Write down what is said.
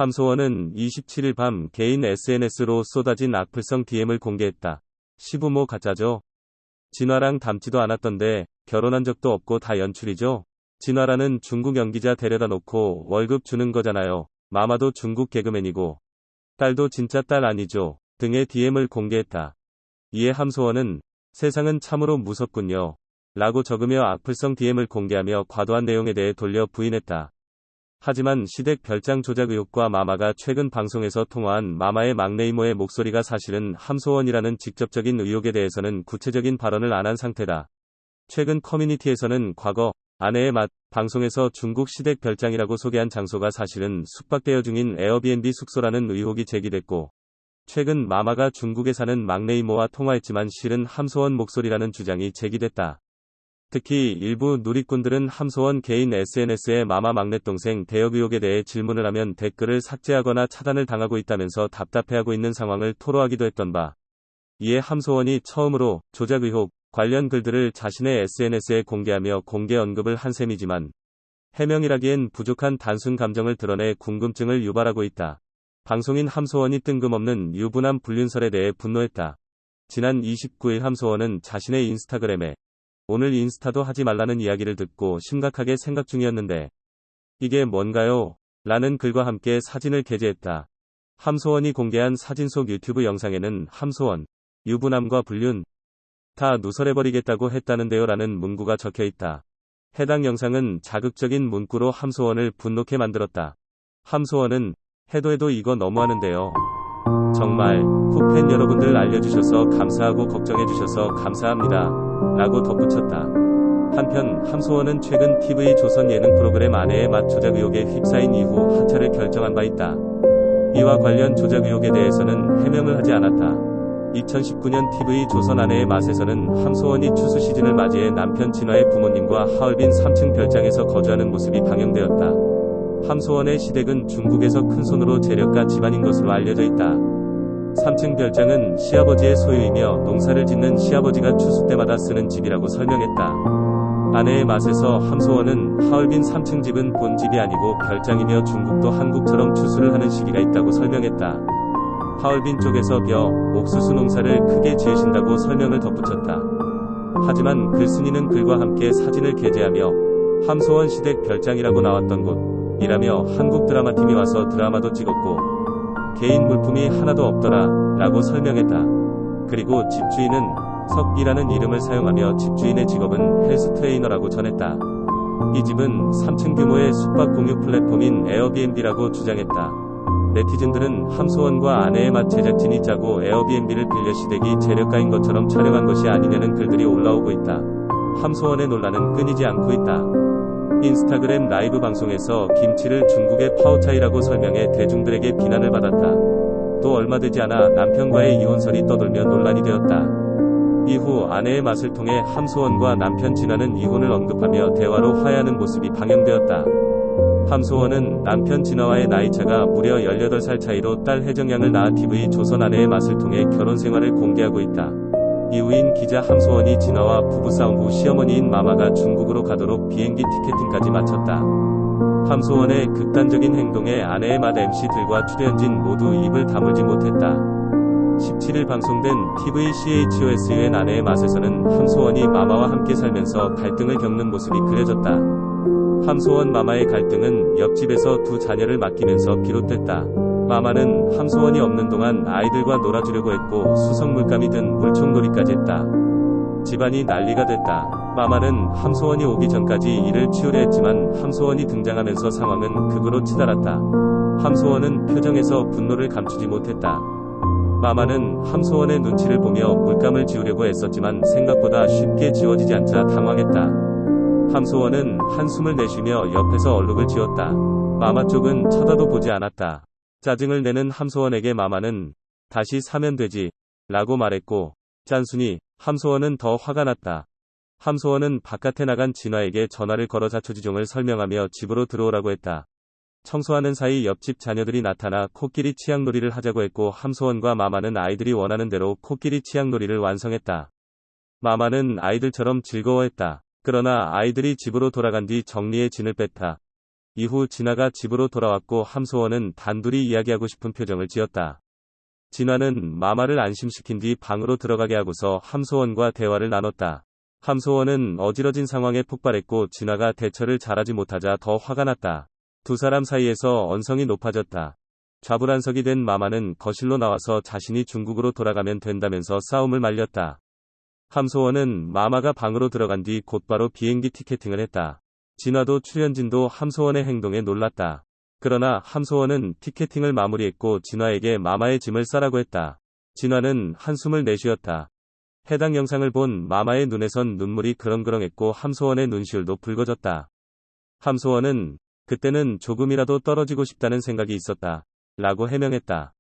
함소원은 27일 밤 개인 SNS로 쏟아진 악플성 DM을 공개했다. 시부모 가짜죠? 진화랑 닮지도 않았던데 결혼한 적도 없고 다 연출이죠? 진화라는 중국 연기자 데려다 놓고 월급 주는 거잖아요. 마마도 중국 개그맨이고 딸도 진짜 딸 아니죠? 등의 DM을 공개했다. 이에 함소원은 세상은 참으로 무섭군요. 라고 적으며 악플성 DM을 공개하며 과도한 내용에 대해 돌려 부인했다. 하지만 시댁 별장 조작 의혹과 마마가 최근 방송에서 통화한 마마의 막내 이모의 목소리가 사실은 함소원이라는 직접적인 의혹에 대해서는 구체적인 발언을 안 한 상태다. 최근 커뮤니티에서는 과거 아내의 맛 방송에서 중국 시댁 별장이라고 소개한 장소가 사실은 숙박대여 중인 에어비앤비 숙소라는 의혹이 제기됐고, 최근 마마가 중국에 사는 막내 이모와 통화했지만 실은 함소원 목소리라는 주장이 제기됐다. 특히 일부 누리꾼들은 함소원 개인 SNS에 마마 막내동생 대역 의혹에 대해 질문을 하면 댓글을 삭제하거나 차단을 당하고 있다면서 답답해하고 있는 상황을 토로하기도 했던 바, 이에 함소원이 처음으로 조작 의혹 관련 글들을 자신의 SNS에 공개하며 공개 언급을 한 셈이지만 해명이라기엔 부족한 단순 감정을 드러내 궁금증을 유발하고 있다. 방송인 함소원이 뜬금없는 유부남 불륜설에 대해 분노했다. 지난 29일 함소원은 자신의 인스타그램에 오늘 인스타도 하지 말라는 이야기를 듣고 심각하게 생각 중이었는데 이게 뭔가요? 라는 글과 함께 사진을 게재했다. 함소원이 공개한 사진 속 유튜브 영상에는 함소원, 유부남과 불륜, 다 누설해버리겠다고 했다는데요 라는 문구가 적혀있다. 해당 영상은 자극적인 문구로 함소원을 분노케 만들었다. 함소원은 해도 이거 너무하는데요. 정말 후팬 여러분들 알려주셔서 감사하고 걱정해주셔서 감사합니다. 라고 덧붙였다. 한편 함소원은 최근 TV조선 예능 프로그램 아내의 맛 조작 의혹에 휩싸인 이후 하차를 결정한 바 있다. 이와 관련 조작 의혹에 대해서는 해명을 하지 않았다. 2019년 TV조선 아내의 맛에서는 함소원이 추수 시즌을 맞이해 남편 진화의 부모님과 하얼빈 3층 별장에서 거주하는 모습이 방영되었다. 함소원의 시댁은 중국에서 큰손으로 재력가 집안인 것으로 알려져 있다. 3층 별장은 시아버지의 소유이며 농사를 짓는 시아버지가 추수 때마다 쓰는 집이라고 설명했다. 아내의 맛에서 함소원은 하얼빈 3층 집은 본 집이 아니고 별장이며 중국도 한국처럼 추수를 하는 시기가 있다고 설명했다. 하얼빈 쪽에서 벼, 옥수수 농사를 크게 지으신다고 설명을 덧붙였다. 하지만 글쓴이는 글과 함께 사진을 게재하며 함소원 시댁 별장이라고 나왔던 곳이라며 한국 드라마팀이 와서 드라마도 찍었고 개인 물품이 하나도 없더라 라고 설명했다. 그리고 집주인은 석이라는 이름을 사용하며 집주인의 직업은 헬스 트레이너라고 전했다. 이 집은 3층 규모의 숙박 공유 플랫폼인 에어비앤비라고 주장했다. 네티즌들은 함소원과 아내의 맛 제작진이 짜고 에어비앤비를 빌려 시댁이 재력가인 것처럼 촬영한 것이 아니냐는 글들이 올라오고 있다. 함소원의 논란은 끊이지 않고 있다. 인스타그램 라이브 방송에서 김치를 중국의 파오차이라고 설명해 대중들에게 비난을 받았다. 또 얼마 되지 않아 남편과의 이혼설이 떠돌며 논란이 되었다. 이후 아내의 맛을 통해 함소원과 남편 진화는 이혼을 언급하며 대화로 화해하는 모습이 방영되었다. 함소원은 남편 진화와의 나이차가 무려 18살 차이로 딸 혜정양을 낳아 TV조선 아내의 맛을 통해 결혼 생활을 공개하고 있다. 이후인 기자 함소원이 진화와 부부싸움 후 시어머니인 마마가 중국으로 가도록 비행기 티켓팅까지 마쳤다. 함소원의 극단적인 행동에 아내의 맛 MC들과 출연진 모두 입을 다물지 못했다. 17일 방송된 TVCHOSUN 아내의 맛에서는 함소원이 마마와 함께 살면서 갈등을 겪는 모습이 그려졌다. 함소원 마마의 갈등은 옆집에서 두 자녀를 맡기면서 비롯됐다. 마마는 함소원이 없는 동안 아이들과 놀아주려고 했고 수성 물감이 든 물총놀이까지 했다. 집안이 난리가 됐다. 마마는 함소원이 오기 전까지 일을 치우려 했지만 함소원이 등장하면서 상황은 극으로 치달았다. 함소원은 표정에서 분노를 감추지 못했다. 마마는 함소원의 눈치를 보며 물감을 지우려고 애썼지만 생각보다 쉽게 지워지지 않자 당황했다. 함소원은 한숨을 내쉬며 옆에서 얼룩을 지웠다. 마마 쪽은 쳐다도 보지 않았다. 짜증을 내는 함소원에게 마마는 다시 사면 되지 라고 말했고 짠순이 함소원은 더 화가 났다. 함소원은 바깥에 나간 진화에게 전화를 걸어 자초지종을 설명하며 집으로 들어오라고 했다. 청소하는 사이 옆집 자녀들이 나타나 코끼리 치약놀이를 하자고 했고 함소원과 마마는 아이들이 원하는 대로 코끼리 치약놀이를 완성했다. 마마는 아이들처럼 즐거워했다. 그러나 아이들이 집으로 돌아간 뒤 정리의 진을 뺐다. 이후 진아가 집으로 돌아왔고 함소원은 단둘이 이야기하고 싶은 표정을 지었다. 진아는 마마를 안심시킨 뒤 방으로 들어가게 하고서 함소원과 대화를 나눴다. 함소원은 어지러진 상황에 폭발했고 진아가 대처를 잘하지 못하자 더 화가 났다. 두 사람 사이에서 언성이 높아졌다. 좌불안석이 된 마마는 거실로 나와서 자신이 중국으로 돌아가면 된다면서 싸움을 말렸다. 함소원은 마마가 방으로 들어간 뒤 곧바로 비행기 티켓팅을 했다. 진아도 출연진도 함소원의 행동에 놀랐다. 그러나 함소원은 티켓팅을 마무리했고 진아에게 마마의 짐을 싸라고 했다. 진아는 한숨을 내쉬었다. 해당 영상을 본 마마의 눈에선 눈물이 그렁그렁했고 함소원의 눈시울도 붉어졌다. 함소원은 그때는 조금이라도 떨어지고 싶다는 생각이 있었다. 라고 해명했다.